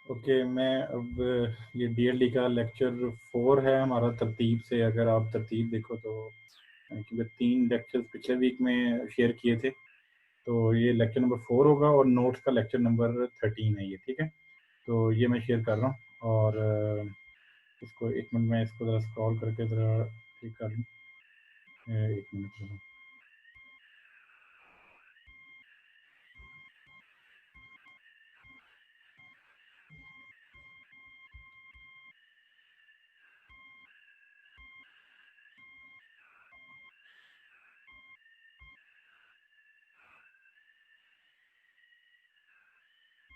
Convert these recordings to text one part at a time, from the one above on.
Okay, मैं अब ये डीएलडी का लेक्चर 4 है हमारा तरतीब से। अगर आप तरतीब देखो तो क्योंकि 3 लेक्चर्स पिछले वीक में शेयर किए थे, तो ये लेक्चर नंबर 4 होगा और नोट्स का लेक्चर नंबर 13 है ये, ठीक है। तो ये मैं शेयर कर रहा हूँ और इसको 1 मिनट में इसको ज़रा स्क्रॉल करके ज़रा ठीक कर लूँ। 1 मिनट ज़रा।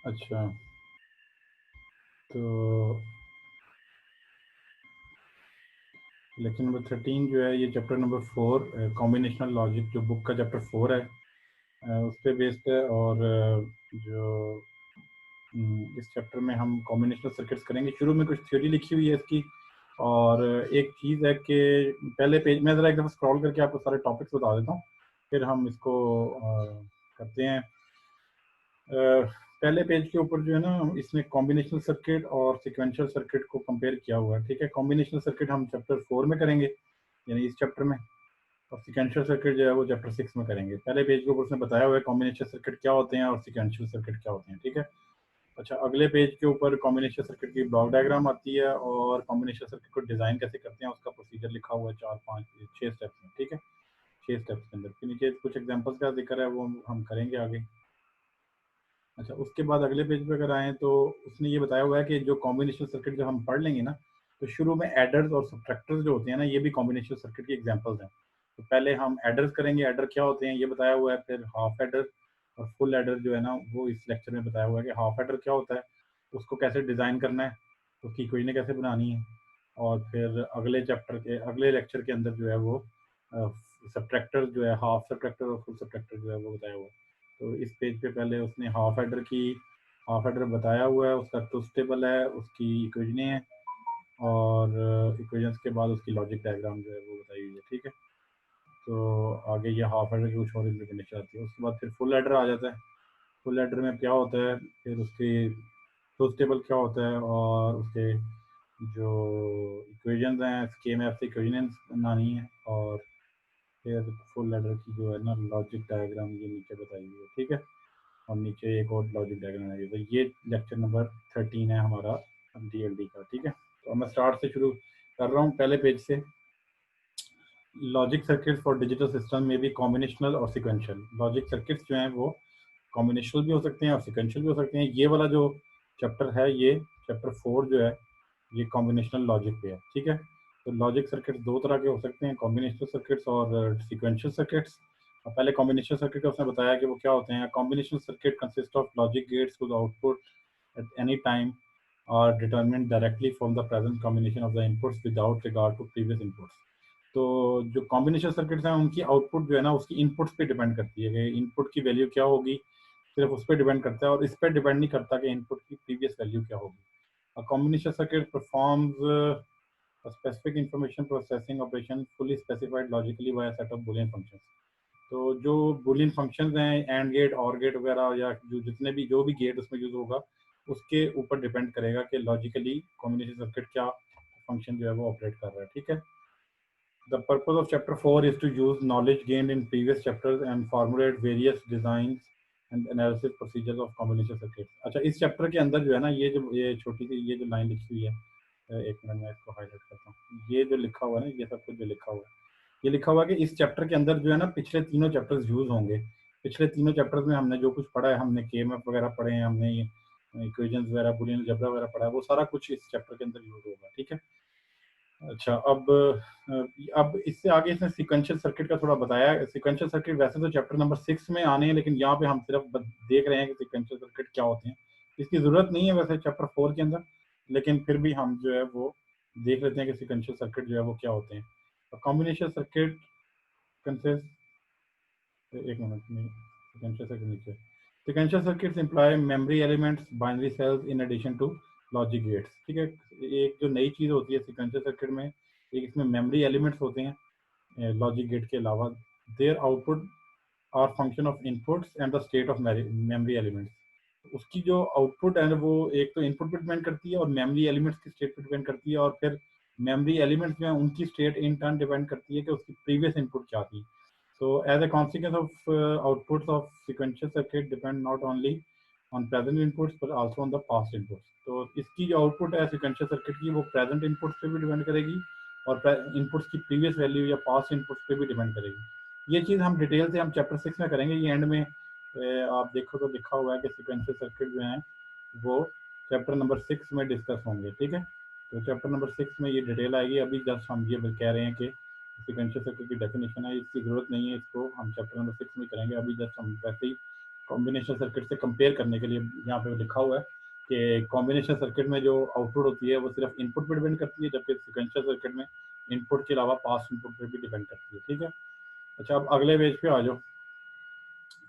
अच्छा, तो लेक्चर नंबर 13 जो है ये चैप्टर नंबर 4 कॉम्बिनेशनल लॉजिक, जो बुक का चैप्टर 4 है उस पे बेस्ड है। और जो इस चैप्टर में हम कॉम्बिनेशनल सर्किट्स करेंगे। शुरू में कुछ थ्योरी लिखी हुई है इसकी, और एक चीज़ है कि पहले पेज में ज़रा एक दफ़ा स्क्रॉल करके आपको सारे टॉपिक्स बता देता हूँ, फिर हम इसको करते हैं। पहले पेज के ऊपर जो है ना, इसमें कॉम्बिनेशनल सर्किट और सिक्वेंशियल सर्किट को कंपेयर किया हुआ है, ठीक है। कॉम्बिनेशनल सर्किट हम चैप्टर 4 में करेंगे, यानी इस चैप्टर में, और सिक्वेंशियल सर्किट जो है वो चैप्टर 6 में करेंगे। पहले पेज के ऊपर उसने बताया हुआ है कॉम्बिनेशनल सर्किट क्या होते हैं और सिक्वेंशियल सर्किट क्या होते हैं, ठीक है। अच्छा, अगले पेज के ऊपर कॉम्बिनेशन सर्किट की ब्लॉक डायग्राम आती है और कॉम्बिनेशन सर्किट को डिज़ाइन कैसे करते हैं उसका प्रोसीजर लिखा हुआ है 4 5 6 स्टेप्स में, ठीक है। 6 स्टेप्स के अंदर फिर नीचे कुछ एग्जांपल्स का जिक्र है, वो हम करेंगे आगे। अच्छा, उसके बाद अगले पेज पे अगर आएँ तो उसने ये बताया हुआ है कि जो कॉम्बिनेशन सर्किट जब हम पढ़ लेंगे ना, तो शुरू में एडर्स और सब्ट्रैक्टर्स जो होते हैं ना, ये भी कॉम्बिनेशन सर्किट की एग्जांपल्स हैं। तो पहले हम एडर्स करेंगे, एडर क्या होते हैं ये बताया हुआ है, फिर हाफ एडर और फुल एडर जो है ना, वो इस लेक्चर में बताया हुआ है कि हाफ एडर क्या होता है, उसको कैसे डिज़ाइन करना है, उसकी इक्वेशन कैसे बनानी है। और फिर अगले लेक्चर के अंदर जो है वो सब्ट्रैक्टर जो है, हाफ सब्ट्रैक्टर और फुल सब्ट्रैक्टर जो है वो बताया हुआ है। तो इस पेज पे पहले उसने हाफ एडर बताया हुआ है, उसका ट्रुथ टेबल है, उसकी इक्वेशनें हैं, और इक्वेशंस के बाद उसकी लॉजिक डायग्राम जो है वो बताई हुई है, ठीक है। तो आगे ये हाफ एडर की कुछ और इम्प्लीमेंटेशन आती है। उसके बाद फिर फुल एडर आ जाता है। फुल एडर में क्या होता है, फिर उसकी ट्रुथ टेबल क्या होता है, और उसके जो इक्वेशंस हैं, स्कीम एफ से इक्वेशंस बनानी है, और फिर फुल एडर की जो है ना लॉजिक डायग्राम ये नीचे बताई हुई है, ठीक है। और नीचे एक और लॉजिक डायग्राम है। तो ये लेक्चर नंबर 13 है हमारा डीएलडी का, ठीक है। तो मैं स्टार्ट से शुरू कर रहा हूँ पहले पेज से। Logic circuit for digital system में भी कॉम्बिनेशनल और सिक्वेंशियल लॉजिक सर्किट्स जो हैं वो कॉम्बिनेशनल भी हो सकते हैं और सिक्वेंशियल भी हो सकते हैं। ये वाला जो चैप्टर है, ये चैप्टर 4 जो है, ये कॉम्बिनेशनल लॉजिक पे है, ठीक है। तो लॉजिक सर्किट्स दो तरह के हो सकते हैं, कॉम्बिनेशनल सर्किट्स और सिक्वेंशियल सर्किट्स। पहले कॉम्बिनेशनल सर्किट का उसने बताया कि वो क्या होते हैं। Combinational circuit consist of logic gates whose output at any time are determined directly from the present combination of the inputs without regard to previous inputs। तो जो कॉम्बिनेशन सर्किट्स हैं उनकी आउटपुट जो है ना, उसकी इनपुट्स पे डिपेंड करती है कि इनपुट की वैल्यू क्या होगी, सिर्फ उस पर डिपेंड करता है, और इस पर डिपेंड नहीं करता कि इनपुट की प्रीवियस वैल्यू क्या होगी। A combination circuit performs a specific information processing operation fully specified logically by a set of boolean functions। तो जो boolean functions हैं, एंड गेट, और गेट वगैरह, या जो जितने भी जो भी गेट उसमें यूज होगा, उसके ऊपर डिपेंड करेगा कि लॉजिकली कॉम्बिनेशन सर्किट क्या फंक्शन जो है वो ऑपरेट कर रहा है, ठीक है। The purpose of chapter 4 is to use knowledge gained in previous chapters and formulate various designs and analysis procedures of combination circuits। अच्छा, इस चैप्टर के अंदर जो है ना, ये छोटी सी ये जो लाइन लिखी हुई है, एक मिनट में इसको हाईलाइट करता हूँ। ये जो लिखा हुआ है ना, ये सब कुछ जो लिखा हुआ है, ये लिखा हुआ है कि इस चैप्टर के अंदर जो है ना, पिछले तीनों चैप्टर्स यूज होंगे। पिछले तीनों चैप्टर्स में हमने जो कुछ पढ़ा है, हमने केएमएफ वगैरह पढ़े हैं, हमने ये इक्वेशंस वगैरह, बूलियन अलजेब्रा वगैरह पढ़ा है, वो सारा कुछ इस चैप्टर के अंदर यूज होगा, ठीक है। अच्छा, अब इससे आगे इसने सीक्वेंशियल सर्किट का थोड़ा बताया है। सीक्वेंशियल सर्किट वैसे तो चैप्टर नंबर 6 में आने हैं, लेकिन यहाँ पे हम सिर्फ देख रहे हैं कि सीक्वेंशियल सर्किट क्या होते हैं। इसकी ज़रूरत नहीं है वैसे चैप्टर 4 के अंदर, लेकिन फिर भी हम जो है वो देख लेते हैं कि सीक्वेंशियल सर्किट जो है वो क्या होते हैं। कॉम्बिनेशन सर्किट कंसिस्ट, एक मिनट में, सीक्वेंशियल सर्किट नीचे, sequential circuits imply memory elements, binary cells in addition to logic gates, ठीक है। एक जो नई चीज़ होती है सीक्वेंशियल सर्किट में, एक इसमें मेमोरी एलिमेंट्स होते हैं लॉजिक गेट के अलावा। Their output are function of inputs and the state of memory elements. उसकी जो आउटपुट है वो एक तो इनपुट पे डिपेंड करती है और मेमोरी एलिमेंट्स की स्टेट पे डिपेंड करती है, और फिर मेमोरी एलिमेंट्स जो है उनकी स्टेट इन टर्न डिपेंड करती है कि उसकी प्रीवियस इनपुट क्या थी. So as a consequence of outputs of sequential circuit depend not only on present inputs but also on the past inputs. तो इसकी जो आउटपुट है sequential circuit की वो present inputs पे भी डिपेंड करेगी और inputs की previous value या past inputs पे भी डिपेंड करेगी. ये चीज़ हम डिटेल से हम चैप्टर 6 में करेंगे. ये एंड में आप देखो तो लिखा हुआ है कि sequential circuit जो है वो चैप्टर नंबर 6 में डिस्कस होंगे. ठीक है, तो चैप्टर नंबर 6 में ये डिटेल आएगी. अभी जस्ट हम ये कह रहे हैं कि सीक्वेंशियल सर्किट की डेफिनेशन है, इसकी जरूरत नहीं है, इसको हम चैप्टर नंबर 6 में करेंगे. अभी जस्ट हम वैसे ही कॉम्बिनेशन सर्किट से कंपेयर करने के लिए यहाँ पे लिखा हुआ है कि कॉम्बिनेशन सर्किट में जो आउटपुट होती है वो सिर्फ इनपुट पर डिपेंड करती है, जबकि सीक्वेंशियल सर्किट में इनपुट के अलावा पास्ट इनपुट पर भी डिपेंड करती है. ठीक है, अच्छा अब अगले पेज पे आ जाओ.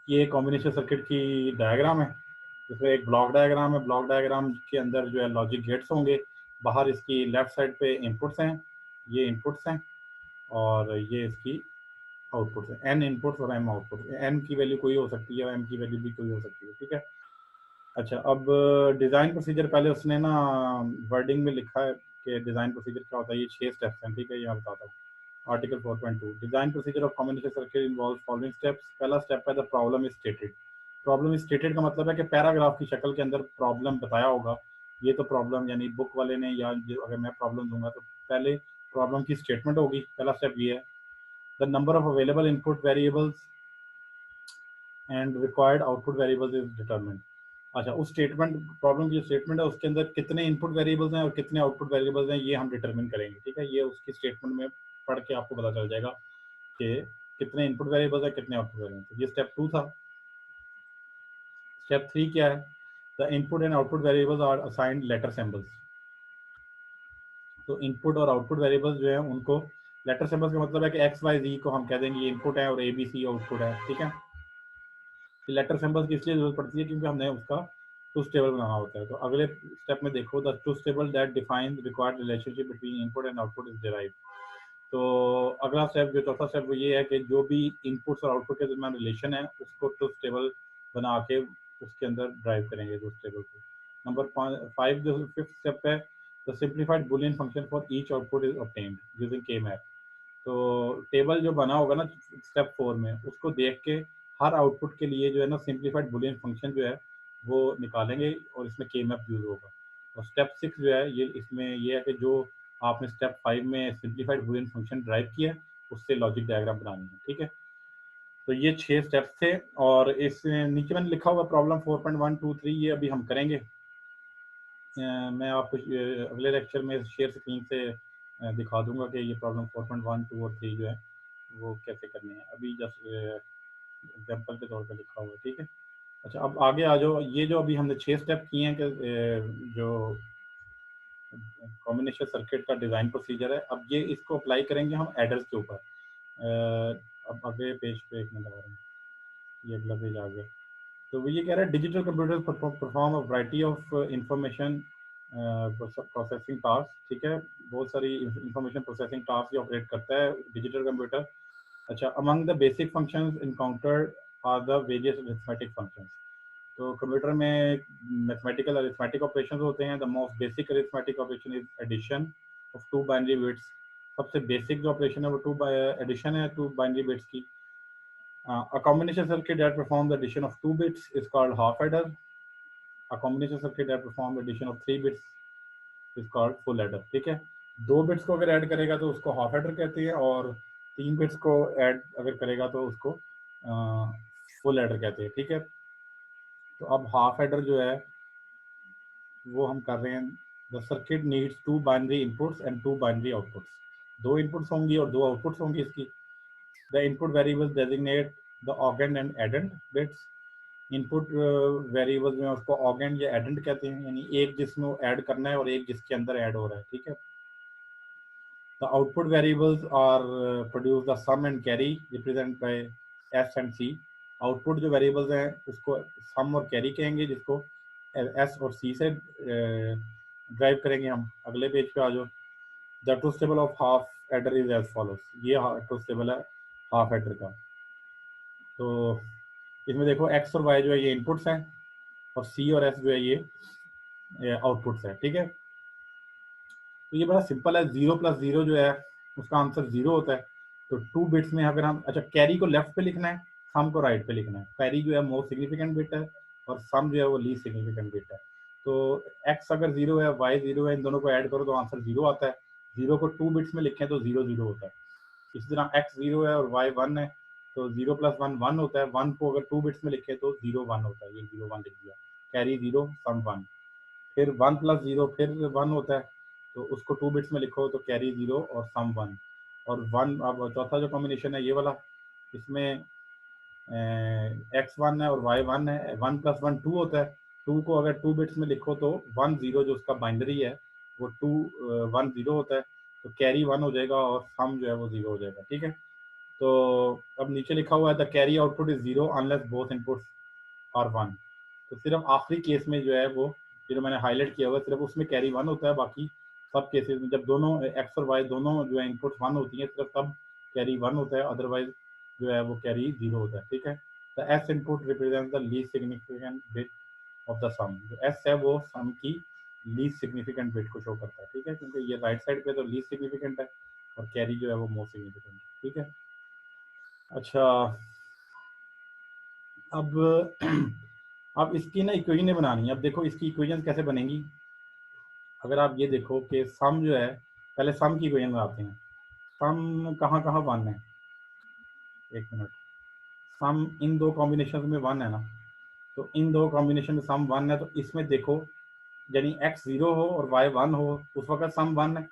ये कॉम्बिनेशन सर्किट की डायग्राम है, इसमें एक ब्लॉक डायग्राम है. ब्लॉक डायग्राम के अंदर जो है लॉजिक गेट्स होंगे, बाहर इसकी लेफ्ट साइड पे इनपुट्स हैं, ये इनपुट्स हैं, और ये इसकी आउटपुट है. एन इनपुट्स और एम आउटपुट. एन की वैल्यू कोई हो सकती है और एम की वैल्यू भी कोई हो सकती है. ठीक है, अच्छा अब डिज़ाइन प्रोसीजर पहले उसने ना वर्डिंग में लिखा है कि डिज़ाइन प्रोसीजर क्या होता है. ये 6 स्टेप्स हैं. ठीक है, यहाँ बताता हूँ. Article 4.2 design procedure of combination circuit involve following steps. पहला स्टेप है the problem is stated. Problem is stated का मतलब है कि पैराग्राफ की शक्ल के अंदर प्रॉब्लम बताया होगा. ये तो प्रॉब्लम यानी बुक वाले ने, या अगर मैं प्रॉब्लम दूंगा तो पहले प्रॉब्लम की स्टेटमेंट होगी. पहला स्टेप ये है. The number of available input variables and required output variables is determined. अच्छा, उस स्टेटमेंट प्रॉब्लम की जो स्टेटमेंट है उसके अंदर कितने इनपुट वेरिएबल्स हैं और कितने आउटपुट वेरिएबल्स हैं ये हम डिटरमिन करेंगे. ठीक है, ये उसकी स्टेटमेंट में पढ़ के आपको पता चल जाएगा कि कितने इनपुट वेरिएबल्स हैं कितने आउटपुट वेरिएबल्स. ये स्टेप 2 था. स्टेप 3 क्या है? The input and output variables are assigned letter symbols. तो इनपुट और आउटपुट वेरिएबल्स जो है उनको लेटर सिंबल्स का मतलब है कि एक्स वाई जी को हम कह देंगे इनपुट है और ए बी सी आउटपुट है. ठीक है, लेटर सिंबल्स की इसलिए जरूरत पड़ती है क्योंकि हमने उसका ट्रूथ टेबल बनाना होता है. तो अगले स्टेप में देखो, the truth table that define required relationship between input and output is derived. तो अगला स्टेप जो चौथा स्टेप वो ये है कि जो भी इनपुट्स और आउटपुट के दरमियान रिलेशन है उसको ट्रूथ टेबल बना के उसके अंदर ड्राइव करेंगे ट्रूथ टेबल को. नंबर 5 जो फिफ्थ स्टेप है, the simplified Boolean function for each output is obtained using के मैप. तो टेबल जो बना होगा ना स्टेप 4 में उसको देख के हर आउटपुट के लिए जो है ना सिंप्लीफाइड बुलियन फंक्शन जो है वो निकालेंगे और इसमें के मैप यूज होगा. और स्टेप 6 जो है ये इसमें ये है कि जो आपने स्टेप 5 में सिंप्लीफाइड बुलियन फंक्शन ड्राइव किया है उससे लॉजिक डायग्राम बनानी है. ठीक है, तो ये 6 स्टेप्स थे. और इस नीचे मैंने लिखा हुआ प्रॉब्लम 4.123 ये अभी हम करेंगे. मैं आपको अगले लेक्चर में शेयर स्क्रीन से दिखा दूंगा कि ये प्रॉब्लम 4.1, 2 और 3 जो है वो कैसे करनी है. अभी जस्ट एग्जाम्पल के तौर पे लिखा हुआ है. ठीक है, अच्छा अब आगे आ जाओ. ये जो अभी हमने 6 स्टेप किए हैं कि जो कॉम्बिनेशन सर्किट का डिज़ाइन प्रोसीजर है, अब ये इसको अप्लाई करेंगे हम एडर्स के ऊपर. अब अगले पेज पे एक मिनट आ रहा है, ये अगला पेज आ गया. तो वो ये कह रहा है digital computer perform a variety of information processing task. ठीक है, बहुत सारी इंफॉर्मेशन प्रोसेसिंग टास्क ये ऑपरेट करता है डिजिटल कंप्यूटर. अच्छा, among the basic functions encountered are the various arithmetic functions. तो कंप्यूटर में मैथमेटिकल अरिथमेटिक ऑपरेशंस होते हैं. The most basic arithmetic operation is addition of two binary bits. सबसे basic जो ऑपरेशन है वो एडिशन है टू बाइनरी बिट्स की. A combination circuit that performs the addition of 2 bits is called half adder. A combination circuit that performs the addition of 3 bits is called full adder. ठीक है, 2 bits को अगर add करेगा तो उसको half adder कहते हैं और 3 बिट्स को ऐड अगर करेगा तो उसको फुल एडर कहते हैं. ठीक है, तो अब हाफ एडर जो है वो हम कर रहे हैं. The circuit needs 2 binary inputs and 2 binary outputs. 2 inputs होंगी और 2 आउटपुट्स होंगी इसकी. The input variables designate the augend and addend bits. Input variables में उसको ऑगेंड या एडेंट कहते हैं, यानी एक जिसमें ऐड करना है और एक जिसके अंदर ऐड हो रहा है. ठीक है, the output variables are produce the sum and carry represent by S and C. Output जो वेरिएबल्स हैं उसको सम और कैरी कहेंगे जिसको एस और सी से ड्राइव करेंगे हम. अगले पेज पे आ जाओ. The truth table of half adder is as follows. ये ट्रूथ टेबल है हाफ एडर का. तो इसमें देखो एक्स और वाई जो है ये इनपुट्स हैं और सी और एस जो है ये आउटपुट्स है, ठीक है। तो ये बड़ा सिंपल है, 0 + 0 जो है उसका आंसर 0 होता है। तो 2 बिट्स में अगर हम, अच्छा कैरी को लेफ्ट पे लिखना है, सम को राइट पे लिखना है। कैरी जो है मोस्ट सिग्निफिकेंट बिट है और सम जो है वो लीस्ट सिग्निफिकेंट बिट है। तो एक्स अगर 0 है, वाई 0 है, इन दोनों को ऐड करो तो आंसर 0 आता है। 0 को 2 बिट्स में लिखें तो 0 0 होता है। इसी तरह एक्स 0 है और वाई 1 है, तो 0 + 1 1 होता है। 1 को अगर 2 बिट्स में लिखे तो 0 1 होता है। ये 0 1 लिख दिया, कैरी 0 सम 1। फिर 1 + 0 फिर 1 होता है, तो उसको 2 बिट्स में लिखो तो कैरी 0 और सम 1। और 1, अब चौथा जो कॉम्बिनेशन है ये वाला, इसमें x1 है और y1 है। 1 + 1 2 होता है। 2 को अगर 2 बिट्स में लिखो तो 1 0 जो उसका बाइनरी है वो 2 1 0 होता है। तो कैरी 1 हो जाएगा और सम जो है वो 0 हो जाएगा, ठीक है। तो अब नीचे लिखा हुआ है the carry output is 0 unless both inputs are 1। तो सिर्फ आखिरी केस में जो है वो, जो मैंने हाईलाइट किया हुआ है, सिर्फ उसमें कैरी 1 होता है। बाकी सब केसेस में जब दोनों एक्स और वाई दोनों जो है इनपुट्स 1 होती हैं, सिर्फ तब कैरी 1 होता है, अदरवाइज जो है वो कैरी 0 होता है, ठीक है। The S input represent the least significant bit of the sum. जो एस है वो सम की लीस्ट सिग्निफिकेंट बिट को शो करता है, ठीक है, क्योंकि ये राइट साइड पे तो लीस्ट सिग्निफिकेंट है और कैरी जो है वो मोस्ट सिग्निफिकेंट है, ठीक है। अच्छा, अब अब इसकी ना इक्वेशन बनानी है। अब देखो इसकी इक्वेशन कैसे बनेंगी। अगर आप ये देखो कि सम जो है, पहले सम की इक्वेशन बनाते हैं। सम कहाँ कहाँ 1 है, एक मिनट। सम इन दो कॉम्बिनेशन में 1 है ना, तो इन दो कॉम्बिनेशन में सम 1 है। तो इसमें देखो, यानी x 0 हो और y 1 हो उस वक्त सम 1 है,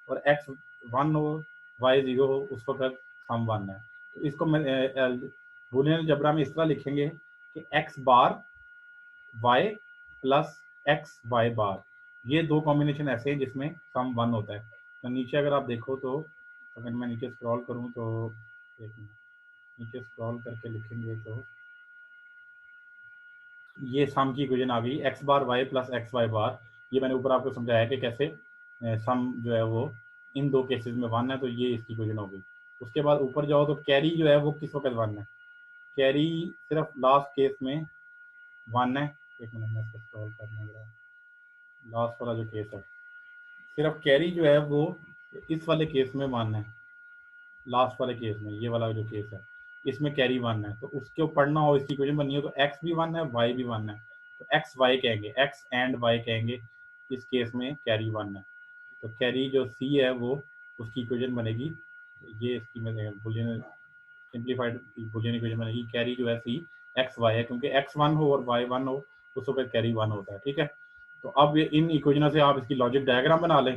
और x 1 हो y 0 हो उस वक्त सम 1 है। तो इसको मैं बूलियन अलजेब्रा में इस तरह लिखेंगे कि x बार y प्लस एक्स वाई बार, ये दो कॉम्बिनेशन ऐसे हैं जिसमें सम 1 होता है। तो नीचे अगर आप देखो तो, अगर मैं नीचे स्क्रॉल करूं तो, एक मिनट, नीचे स्क्रॉल करके लिखेंगे तो ये सम की इक्वेशन आ गई, एक्स बार वाई प्लस एक्स वाई बार। ये मैंने ऊपर आपको समझाया कि कैसे सम जो है वो इन दो केसेस में 1 है, तो ये इसकी इक्वेशन हो गई। उसके बाद ऊपर जाओ तो कैरी जो है वो किस वक्त 1 है, कैरी सिर्फ लास्ट केस में 1 है। एक मिनट मैं इसको स्क्रॉल करने लगा, लास्ट वाला जो केस है, सिर्फ कैरी जो है वो इस वाले केस में 1 है। लास्ट वाले केस में, ये वाला जो केस है, इसमें कैरी 1 है। तो उसके पढ़ना हो, इसकी इक्वेशन बननी हो तो एक्स भी 1 है, वाई भी 1 है, तो एक्स वाई कहेंगे, एक्स एंड वाई कहेंगे। इस केस में कैरी 1 है, तो कैरी जो सी है वो उसकी इक्वेशन बनेगी, ये इसकी में बुलियन सिंप्लीफाइड बुलियन इक्वेशन बनेगी। कैरी जो है सी एक्स वाई है, क्योंकि एक्स 1 हो और वाई 1 हो उस वक्त कैरी 1 होता है, ठीक है। तो अब इन इक्वेशनों से आप इसकी लॉजिक डायग्राम बना लें।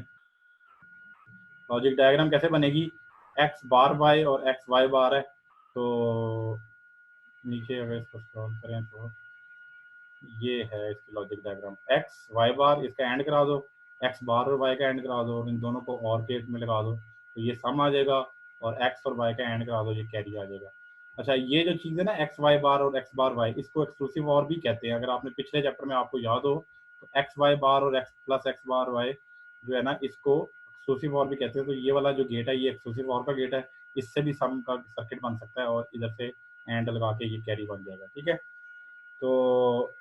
लॉजिक डायग्राम कैसे बनेगी, एक्स बार वाई और एक्स वाई बार है। तो नीचे अगर इसको स्क्रॉल करें तो ये है इसकी लॉजिक डायग्राम, एक्स वाई बार इसका एंड करा दो, एक्स बार और वाई का एंड करा दो और इन दोनों को और केस में लगा दो तो ये सम आ जाएगा, और एक्स और वाई का एंड करा दो, ये कैरी आ जाएगा। अच्छा, ये जो चीज़ है ना एक्स वाई बार और एक्स बार वाई, इसको एक्सक्लूसिव और भी कहते हैं। अगर आपने पिछले चैप्टर में आपको याद हो तो एक्स वाई बार और एक्स प्लस एक्स बार वाई जो है ना, इसको एक्सक्लूसिव और भी कहते हैं। तो ये वाला जो गेट है ये एक्सक्लूसिव और का गेट है, इससे भी सम का सर्किट बन सकता है और इधर से एंड लगा के ये कैरी बन जाएगा, ठीक है। तो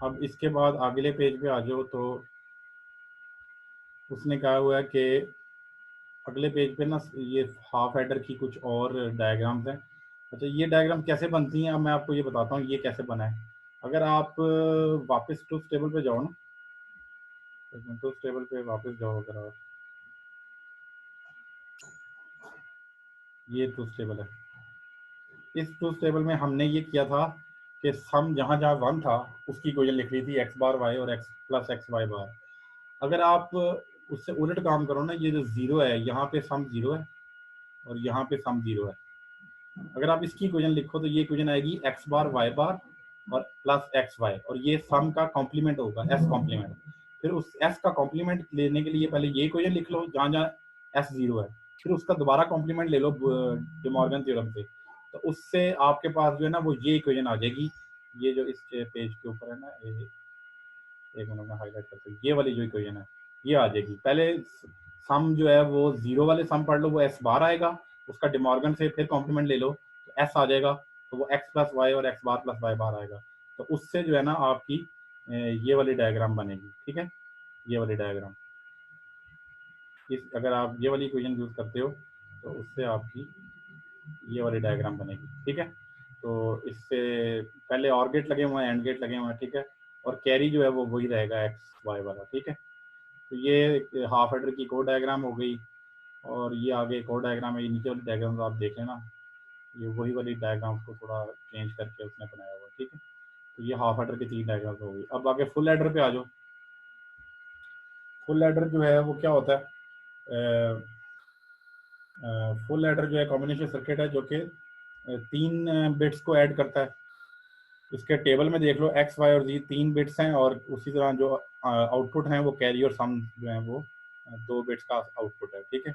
अब इसके बाद अगले पेज पे आ जाओ तो उसने कहा हुआ है कि अगले पेज पे ना ये हाफ एडर की कुछ और डायग्राम्स हैं। अच्छा, ये डायग्राम कैसे बनती हैं अब मैं आपको ये बताता हूँ ये कैसे बना है। अगर आप वापस ट्रूथ टेबल पे जाओ ना, ट्रूथ टेबल पे वापस जाओ, अगर आप, ये ट्रूथ टेबल है। इस ट्रूथ टेबल में हमने ये किया था कि सम जहाँ जहाँ 1 था उसकी इक्वेशन लिख ली थी, एक्स बार वाई और एक्स प्लस एक्स वाई बार। अगर आप उससे उलट काम करो ना, ये जो 0 है यहाँ पे सम 0 है और यहाँ पे सम 0 है। अगर आप इसकी इक्वेशन लिखो तो ये इक्वेशन आएगी एक्स बार वाई बार और प्लस एक्स वाई, और ये सम का कॉम्प्लीमेंट होगा, एस कॉम्प्लीमेंट। फिर उस एस का कॉम्प्लीमेंट लेने के लिए पहले ये इक्वेशन लिख लो जहाँ जहाँ एस 0 है, फिर उसका दोबारा कॉम्प्लीमेंट ले लो डे मॉर्गन थ्योरम से, तो उससे आपके पास जो है ना वो ये इक्वेशन आ जाएगी। ये जो इस पेज के ऊपर है ना, एक मिनट में हाईलाइट करते हैं, ये वाली जो इक्वेशन है ये आ जाएगी। पहले सम जो है वो 0 वाले सम पढ़ लो, वो एस बार आएगा, उसका डिमॉर्गन से फिर कॉम्प्लीमेंट ले लो तो एस आ जाएगा, तो वो एक्स प्लस वाई और एक्स बार प्लस वाई बार आएगा। तो उससे जो है ना आपकी ये वाली डायग्राम बनेगी, ठीक है, ये वाली डायग्राम। इस अगर आप ये वाली इक्वेशन यूज करते हो तो उससे आपकी ये वाली डायग्राम बनेगी, ठीक है। तो इससे पहले और गेट लगे हुए हैं, एंड गेट लगे हुए हैं, ठीक है, और कैरी जो है वो वही रहेगा एक्स वाई वाला, ठीक है। तो ये हाफ एडर की कोड डायग्राम हो गई, और ये आगे कोड डायग्राम है, ये नीचे वाली डायग्राम आप देख लेना, ये वही वाली डायग्राम को थोड़ा चेंज करके उसने बनाया हुआ, ठीक है। तो ये हाफ एडर की 3 डायग्राम हो गई। अब आगे फुल एडर पे आ जाओ। फुल एडर जो है वो क्या होता है, फुल एडर जो है कॉम्बिनेशन सर्किट है जो कि 3 बिट्स को ऐड करता है। इसके टेबल में देख लो एक्स वाई और जी 3 बिट्स हैं, और उसी तरह जो आउटपुट हैं वो कैरी और सम जो है वो 2 बिट्स का आउटपुट है, ठीक है।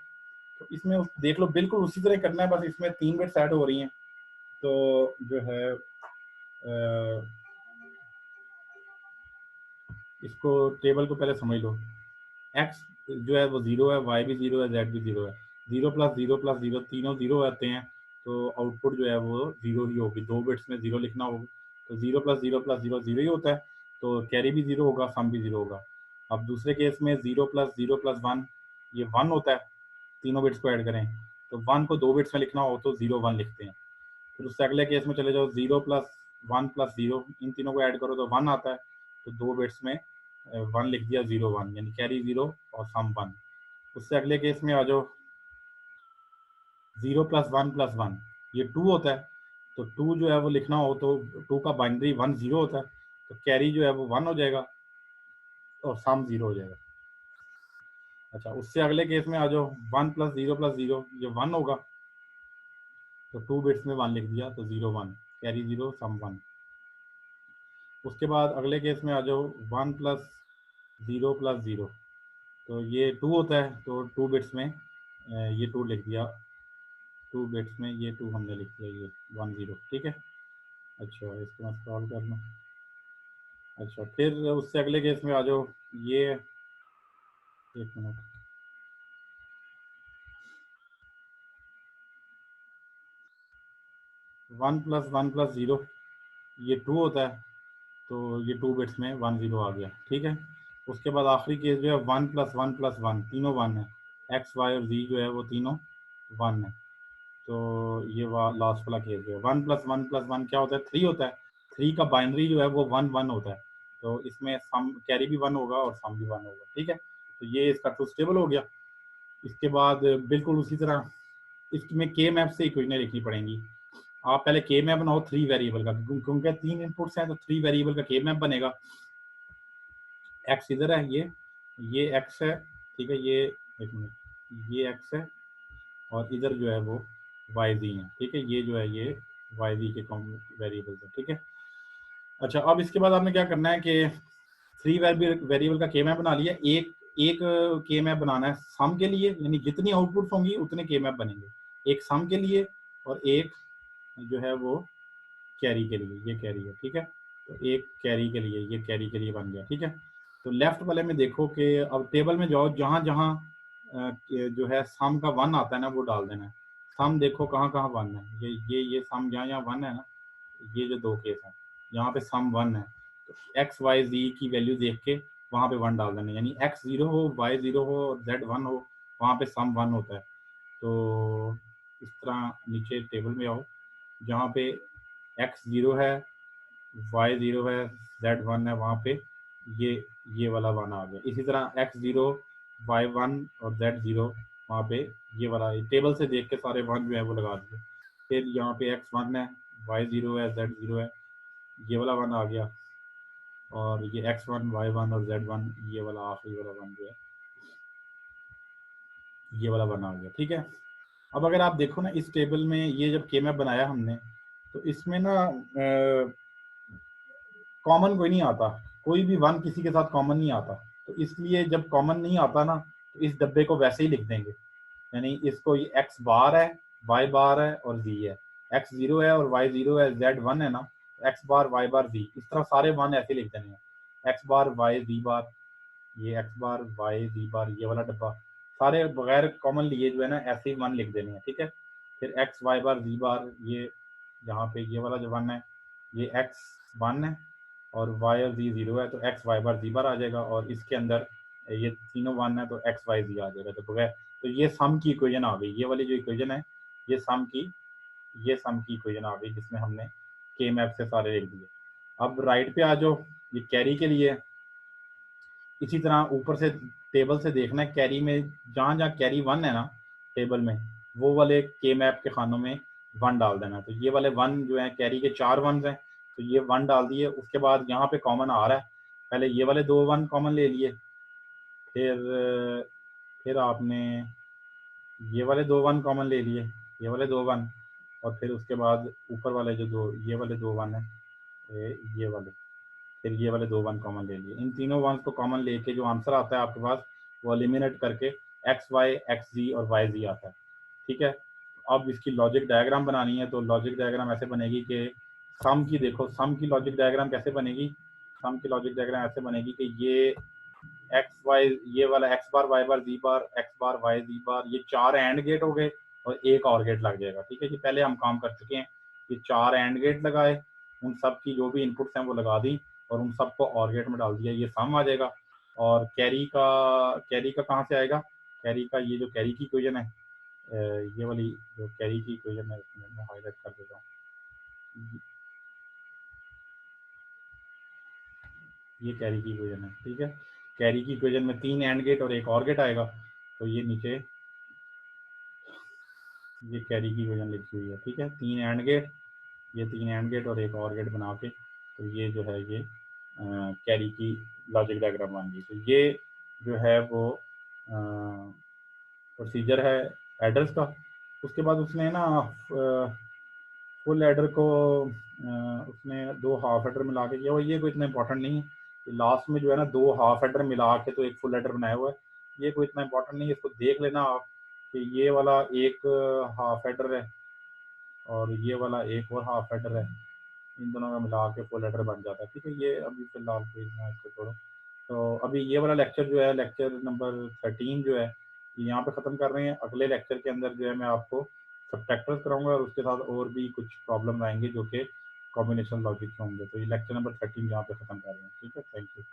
तो इसमें देख लो बिल्कुल उसी तरह करना है, बस इसमें 3 बिट्स ऐड हो रही हैं। तो जो है इसको टेबल को पहले समझ लो। एक्स जो है वो 0 है, वाई भी 0 है, जेड भी 0 है। 0 प्लस 0 प्लस 0 तीनों 0 आते हैं, तो आउटपुट जो है वो 0 ही होगी। 2 बिट्स में 0 लिखना होगा, तो 0 प्लस 0 प्लस 0 0 ही होता है, तो कैरी भी 0 होगा, सम भी 0 होगा। अब दूसरे केस में 0 प्लस 0 प्लस 1 ये 1 होता है, तीनों बिट्स को ऐड करें तो 1 को 2 बिट्स में लिखना हो तो 0 1 लिखते हैं। फिर उससे अगले केस में चले जाओ, 0 प्लस 1 प्लस 0 इन तीनों को ऐड करो तो 1 आता है, तो 2 बिट्स में 1 लिख दिया, 0 1 यानी कैरी 0 और सम 1। उससे अगले केस में आ जाओ, 0 प्लस 1 ये 2 होता है, तो 2 जो है वो लिखना हो तो 2 का बाइनरी 1 0 होता है, तो कैरी जो है वो 1 हो जाएगा और सम 0 हो जाएगा। अच्छा, उससे अगले केस में आ जाओ, 1 प्लस 0 ये 1 होगा, तो 2 बिट्स में 1 लिख दिया, तो 0 1 कैरी 0 सम 1। उसके बाद अगले केस में आ जाओ, 1 प्लस 0 तो ये 2 होता है, तो 2 बिट्स में ये 2 लिख दिया, 2 बिट्स में ये 2 हमने लिख दिया, ये 1 0, ठीक है। अच्छा, इसको मैं सॉल्व कर लूँ। अच्छा, फिर उससे अगले केस में आ जाओ, ये एक मिनट, 1 प्लस 0 ये 2 होता है, तो ये 2 बिट्स में 1 0 आ गया, ठीक है। उसके बाद आखिरी केस जो है 1 प्लस 1 तीनों 1 है, एक्स वाई और जी जो है वो तीनों 1 है, तो ये लास्ट वाला केस जो है 1 प्लस 1 क्या होता है, 3 होता है। 3 का बाइनरी जो है वो 1 1 होता है, तो इसमें सम कैरी भी 1 होगा और सम भी 1 होगा, ठीक है। तो ये इसका ट्रूथ टेबल हो गया। इसके बाद बिल्कुल उसी तरह इसमें के मैप से इक्वेशनें लिखनी पड़ेंगी। आप पहले के मैप बनाओ 3 वेरिएबल का, क्योंकि 3 इनपुट्स हैं तो 3 वेरिएबल का के मैप बनेगा। एक्स इधर है, ये एक्स है, ठीक है, ये एक मिनट, ये एक्स है, और इधर जो है वो वाई जी है, ठीक है, ये जो है ये वाई जी के वेरिएबल्स है, ठीक है। अच्छा, अब इसके बाद आपने क्या करना है कि 3 वेरिएबल का के मैप बना लिया। एक एक के मैप बनाना है सम के लिए, यानी जितनी आउटपुट होंगी उतने के मैप बनेंगे, एक सम के लिए और एक जो है वो कैरी के लिए, ये कैरी है, ठीक है। तो एक कैरी के लिए, ये कैरी के लिए बन गया, ठीक है। तो लेफ्ट वाले में देखो कि अब टेबल में जाओ, जहां जहां जो है सम का 1 आता है ना वो डाल देना है। सम देखो कहाँ कहाँ 1 है, ये सम जहाँ यहाँ 1 है ना, ये जो 2 केस है यहाँ पे सम 1 है, तो एक्स वाई जी की वैल्यू देख के वहां पे 1 डाल देना, यानी एक्स 0 हो, वाई 0 हो और जेड 1 हो, वहां पे सम 1 होता है। तो इस तरह नीचे टेबल में आओ, जहाँ पे एक्स 0 है, वाई 0 है, जेड 1 है, वहाँ पे ये ये वाला 1 आ गया। इसी तरह एक्स 0, वाई 1 और जेड 0, वहाँ पे ये वाला टेबल से देख के सारे 1 जो है वो लगा दिए। फिर यहाँ पे एक्स 1 है, वाई 0 है, जेड 0 है, ये वाला 1 आ गया, और ये x1 y1 और z1 ये वाला आखिरी वाला 1 जो है ये वाला 1 आ गया, ठीक है। अब अगर आप देखो ना इस टेबल में, ये जब के मैप बनाया हमने, तो इसमें ना कॉमन कोई नहीं आता, कोई भी 1 किसी के साथ कॉमन नहीं आता, तो इसलिए जब कॉमन नहीं आता ना तो इस डब्बे को वैसे ही लिख देंगे, यानी इसको ये x बार है, y बार है और z है, x 0 है और y 0 है, z 1 है ना, x बार y बार z, इस तरह सारे 1 ऐसे लिख देने हैं, x बार y z बार, ये x बार y z बार, ये वाला डब्बा सारे बगैर कॉमन लिए जो है ना ऐसे ही 1 लिख देने हैं, ठीक है। फिर x y बार z बार, ये यहाँ पे ये वाला जो 1 है, ये x 1 है और y और z 0 है तो x y बार z बार आ जाएगा, और इसके अंदर ये तीनों 1 है तो x y z आ जाएगा। तो बगैर तो ये सम की इक्वेशन आ गई, ये वाली जो इक्वेशन है ये सम की इक्वेशन आ गई जिसमें हमने के मैप से सारे लिख दिए। अब राइट पे आ जाओ, ये कैरी के लिए इसी तरह ऊपर से टेबल से देखना है, कैरी में जहाँ जहाँ कैरी 1 है ना टेबल में, वो वाले के मैप के खानों में 1 डाल देना। तो ये वाले 1 जो है कैरी के 4 1 हैं, तो ये 1 डाल दिए। उसके बाद यहाँ पे कॉमन आ रहा है, पहले ये वाले 2 1 कॉमन ले लिए, फिर आपने ये वाले 2 1 कॉमन ले लिए, ये वाले 2 1, और फिर उसके बाद ऊपर वाले जो दो ये वाले 2 1 है, ये वाले, फिर ये वाले 2 1 कॉमन ले लिए। इन तीनों 1 को कॉमन लेके जो आंसर आता है आपके पास वो एलिमिनेट करके एक्स वाई एक्स जी और वाई जी आता है। ठीक है, अब इसकी लॉजिक डायग्राम बनानी है, तो लॉजिक डायग्राम ऐसे बनेगी कि सम की, देखो सम की लॉजिक डायग्राम कैसे बनेगी, सम की लॉजिक डायग्राम ऐसे बनेगी कि ये एक्स वाई, ये वाला एक्स बार वाई बार जी बार एक्स बार वाई जी बार, ये 4 एंड गेट हो गए और एक और गेट लग जाएगा। ठीक है, ये पहले हम काम कर चुके हैं, ये 4 एंड गेट लगाए, उन सब की जो भी इनपुट्स हैं वो लगा दी और उन सबको और गेट में डाल दिया, ये सम आ जाएगा। और कैरी का कहाँ से आएगा, कैरी का ये जो कैरी की इक्वेशन है, ये वाली जो कैरी की इक्वेशन है इसमें मैं हाईलाइट कर देता हूँ, ये कैरी की इक्वेशन है। ठीक है, कैरी की इक्वेशन में 3 एंड गेट और एक और गेट आएगा, तो ये नीचे ये कैरी की इक्वेशन लिखी हुई है। ठीक है, 3 एंड गेट, ये 3 एंड गेट और एक और गेट बना के, तो ये जो है ये कैरी की लॉजिक डायग्राम बन गई। तो ये जो है वो प्रोसीजर है एडर्स का। उसके बाद उसने ना फुल एडर को उसने 2 हाफ एडर मिला के किया हुआ, ये कोई इतना इंपॉर्टेंट नहीं है। लास्ट में जो है ना 2 हाफ एडर मिला के तो एक फुल एडर बनाया हुआ है, ये कोई इतना इंपॉर्टेंट नहीं है, इसको देख लेना आप कि ये वाला एक हाफ एडर है और ये वाला एक और हाफ एडर है, इन दोनों का मिला के फुल एडर बन जाता है। ठीक है, ये अभी फिलहाल इसको छोड़ो। तो अभी ये वाला लेक्चर जो है, लेक्चर नंबर 13 जो है, यहाँ पे ख़त्म कर रहे हैं। अगले लेक्चर के अंदर जो है मैं आपको सब्ट्रैक्टर्स कराऊंगा और उसके साथ और भी कुछ प्रॉब्लम आएंगे जो कि कॉम्बिनेशन लॉजिक के होंगे। तो ये लेक्चर नंबर 13 यहाँ पे ख़त्म कर रहे हैं। ठीक है, थैंक यू।